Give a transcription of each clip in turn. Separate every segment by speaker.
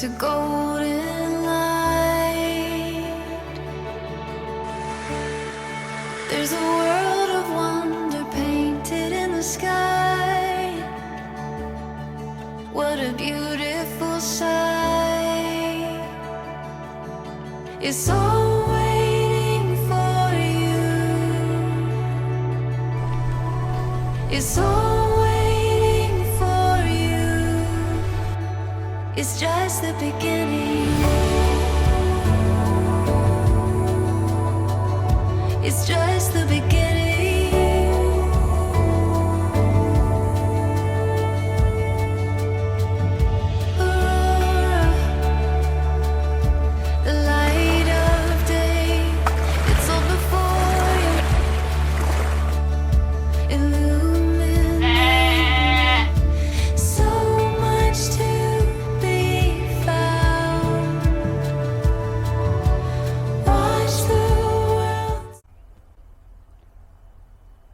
Speaker 1: a golden light. There's a world of wonder painted in the sky. What a beautiful sight. It's all waiting for you. It's all waiting for you. It's just the beginning. It's just the beginning. Aurora, the light of day. It's all before you. Illuminate. So much to be found. Watch the world.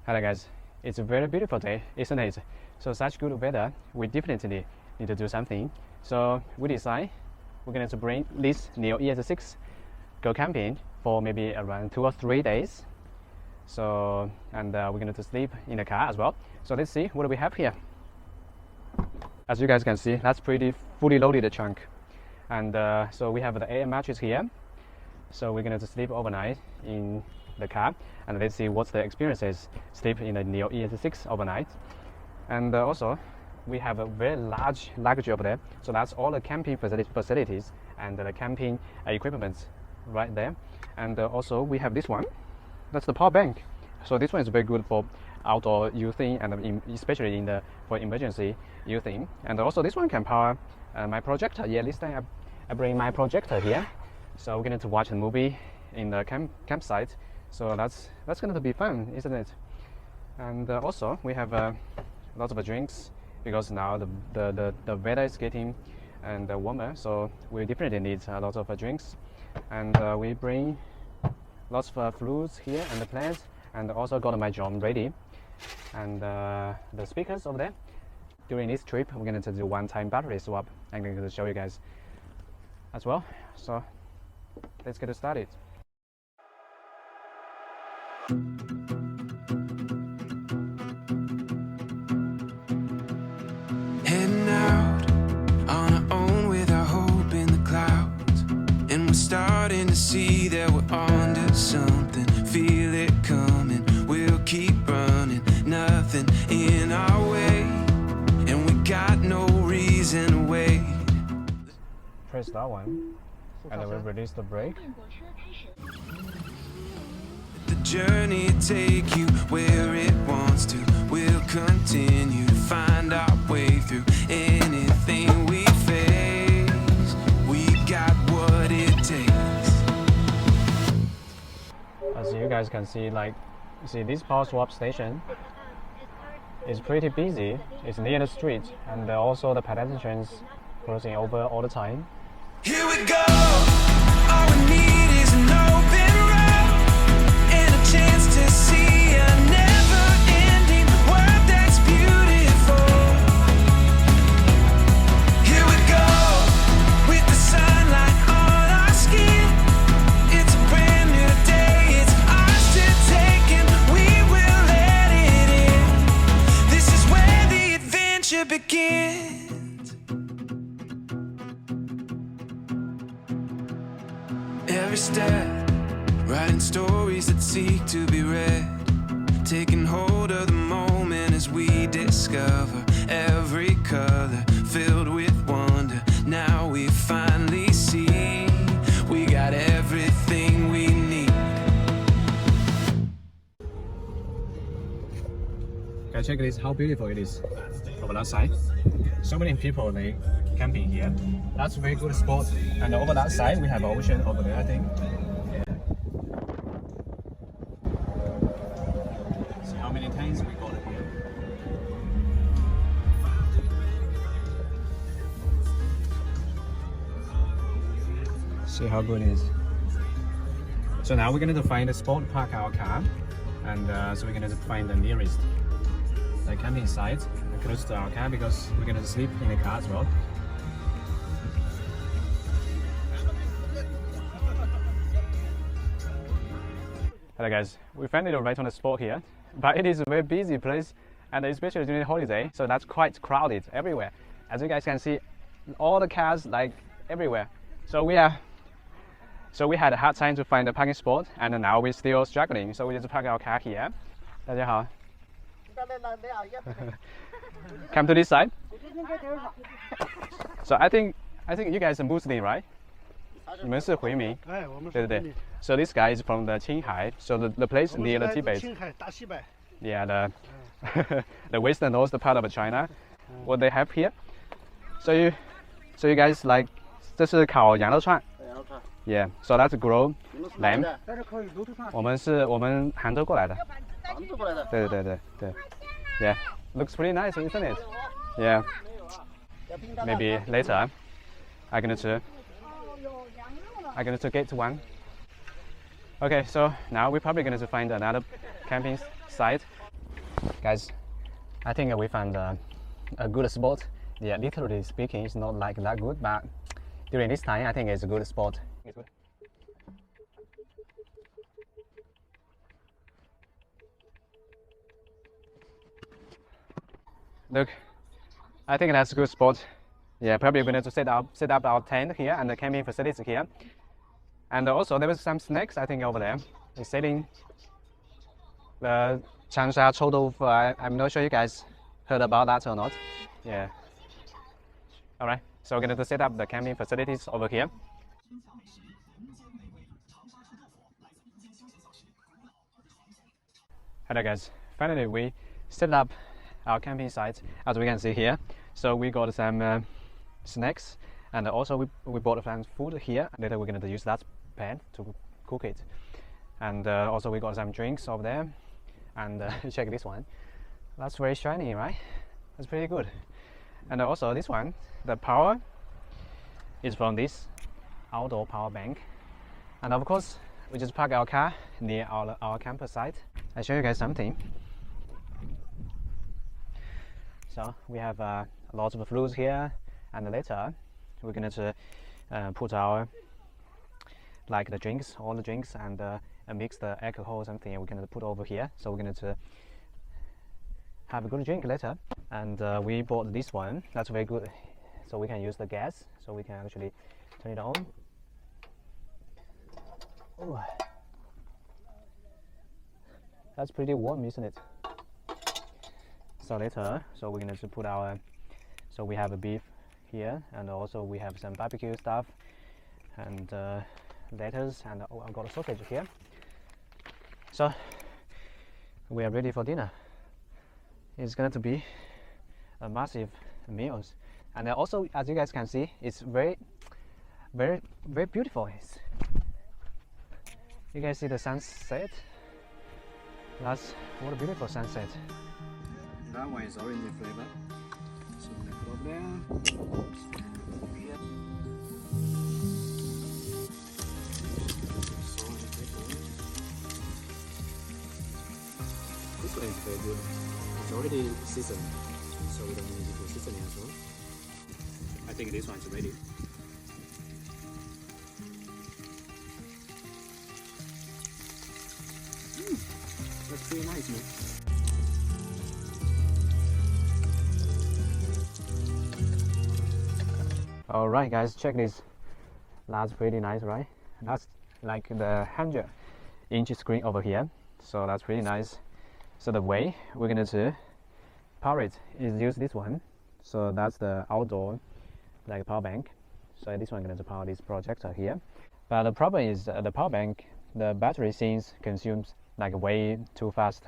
Speaker 2: Hello guys, it's a very beautiful day, isn't it? So such good weather, we definitely need to do something. So we decide we're going to bring this NIO ES6 go camping for maybe around 2 or 3 days. So and we're going to sleep in the car as well. So let's see what do we have here. As you guys can see, that's pretty fully loaded trunk. And so we have the air mattress here. So we're going to sleep overnight in the car, and let's see what the experience is sleep in the NIO ES6 overnight. And also we have a very large luggage over there, so that's all the camping facilities and the camping equipment right there. And also we have this one, that's the power bank. So this one is very good for outdoor using, and especially in the for emergency using. And also this one can power my projector. Yeah, this time I bring my projector here, so we're going to watch a movie in the campsite. So that's going to be fun, isn't it? And also we have lots of drinks, because now the weather is getting warmer, so we definitely need lots of drinks. And we bring lots of fruits here and the plants, and also got my drum ready, and the speakers over there. During this trip we're going to do one-time battery swap. I'm going to show you guys as well. So let's get started.
Speaker 3: Heading out on our own with our hope in the clouds, and we're starting to see that we're onto something. Feel it coming, we'll keep running, nothing in our way, and we got no reason to wait.
Speaker 2: Press that one, and then we'll release the brake.
Speaker 3: The journey take you where it wants to. We'll continue to find our way through anything we face. We got what it takes.
Speaker 2: As you guys can see, this power swap station is pretty busy. It's near the street, and also the pedestrians crossing over all the time.
Speaker 3: Here we go. All we need is an open road and a chance to see a never-ending world that's beautiful. Here we go, with the sunlight on our skin. It's a brand new day, it's ours to take, and we will let it in. This is where the adventure begins. Every step, writing stories that seek to be read, taking hold of the moment as we discover every color filled with wonder. Now we finally see we got everything we need.
Speaker 2: Guys, check this, how beautiful it is over that side. So many people they camping here. That's a very good spot. And over that side we have an ocean over there, I think. Yeah. See how many tanks we got here. See how good it is. So now we're going to find a spot to park our car, and so we're going to find the nearest camping site close to our car, because we're going to sleep in the car as well. Hello guys, we finally right on the spot here, but it is a very busy place, and especially during the holiday, so that's quite crowded everywhere. As you guys can see, all the cars like everywhere. So we had a hard time to find a parking spot, and now we're still struggling. So we just park our car here. 大家好。Come to this side. So I think you guys are Muslim, right? 你们是回民。哎，我们是。对对对。So this guy is from the Qinghai. So the place near the Tibet. 青海大西北。Yeah, the western north part of China. What they have here? So you guys like 这是烤羊肉串。羊肉串。Yeah, so that's grilled lamb. 我们杭州过来的。杭州过来的。对对对对对。Yeah, looks pretty nice, isn't it? Yeah. Maybe later I'm gonna get one. Okay, so now we're probably gonna find another camping site. Guys, I think we found a good spot. Yeah, literally speaking, it's not like that good, but during this time, I think it's a good spot. It's good. Look, I think that's a good spot. Yeah, probably we're going to set up our tent here and the camping facilities here. And also there was some snacks I think over there. It's selling the changsha CO₂. I'm not sure you guys heard about that or not. Yeah. All right. So we're going to set up the camping facilities over here. Hello guys. Finally we set up our camping site as we can see here. So we got some snacks, and also we bought some food here. Later we're going to use that pan to cook it, and also we got some drinks over there. And check this one, that's very shiny, right? That's pretty good. And also this one, the power is from this outdoor power bank. And of course we just park our car near our camper site. I'll show you guys something. So we have lots of fruits here, and later we're going to put our like the drinks, all the drinks, and mix the alcohol or something. We're going to put over here. So we're going to have a good drink later. And we bought this one. That's very good. So we can use the gas. So we can actually turn it on. Oh, that's pretty warm, isn't it? So later, so we're going to put our, so we have a beef here, and also we have some barbecue stuff, and lettuce, and I've got a sausage here. So we are ready for dinner. It's going to be a massive meal, and also as you guys can see, it's very beautiful. You guys see the sunset? That's what a beautiful sunset. That one is orange flavor. So I'm gonna put over there. This one is very good. It's already seasoned, so we don't need to do seasoning as well. I think this one's ready. That's really nice, man. Alright guys, check this. That's pretty nice, right? That's like the 100-inch screen over here. So that's pretty nice. So the way we're going to power it is use this one. So that's the outdoor like power bank. So this one going to power this projector here. But the problem is the power bank, the battery seems consumes like way too fast.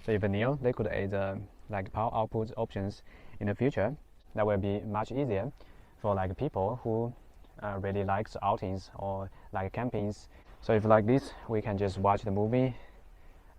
Speaker 2: So if NIO they could add like power output options in the future, that will be much easier for like people who really likes outings or like campings. So if like this, we can just watch the movie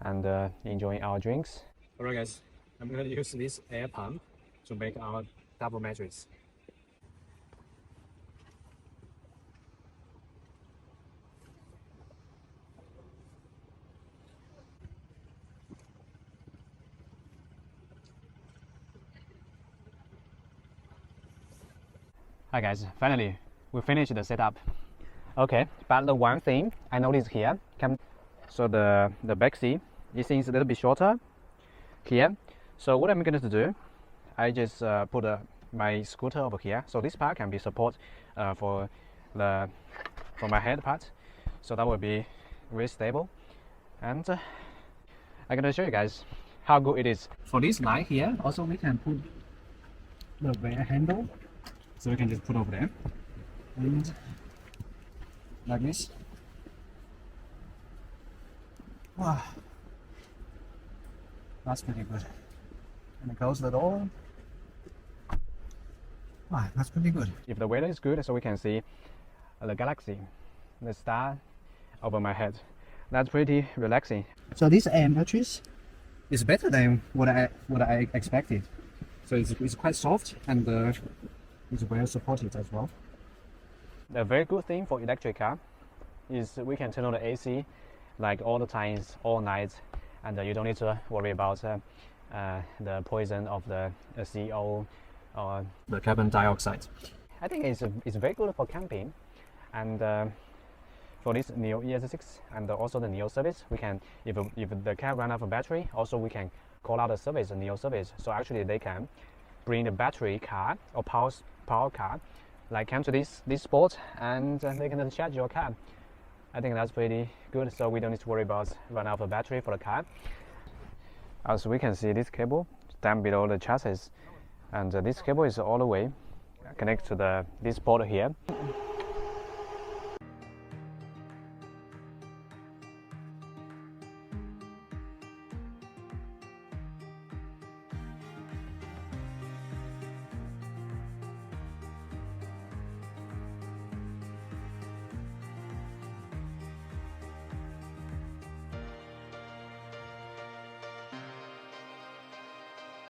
Speaker 2: and enjoy our drinks. Alright guys, I'm going to use this air pump to make our double mattress. Hi guys, finally we finished the setup. Okay, but the one thing I noticed here, So the back seat, it seems a little bit shorter here. So what I'm going to do, I just put my scooter over here. So this part can be support for my head part. So that will be very stable. And I'm going to show you guys how good it is. For this light here, also we can put the rear handle. So we can just put over there. And like this. Wow. That's pretty good. And close the door. Wow, that's pretty good. If the weather is good, so we can see the galaxy, the star over my head. That's pretty relaxing. So this air mattress is better than what I expected. So it's quite soft and it's well supported as well. The very good thing for electric car is we can turn on the AC like all the times, all night, and you don't need to worry about the poison of the CO or the carbon dioxide. I think it's very good for camping, and for this NIO ES6 and also the NIO service, we can, if the car run out of battery, also we can call out the service, the NIO service. So actually they can bring the battery car or power car, like come to this spot, and they can charge your car. I think that's pretty good, so we don't need to worry about run out of battery for the car. As we can see, this cable down below the chassis, and this cable is all the way connected to this port here.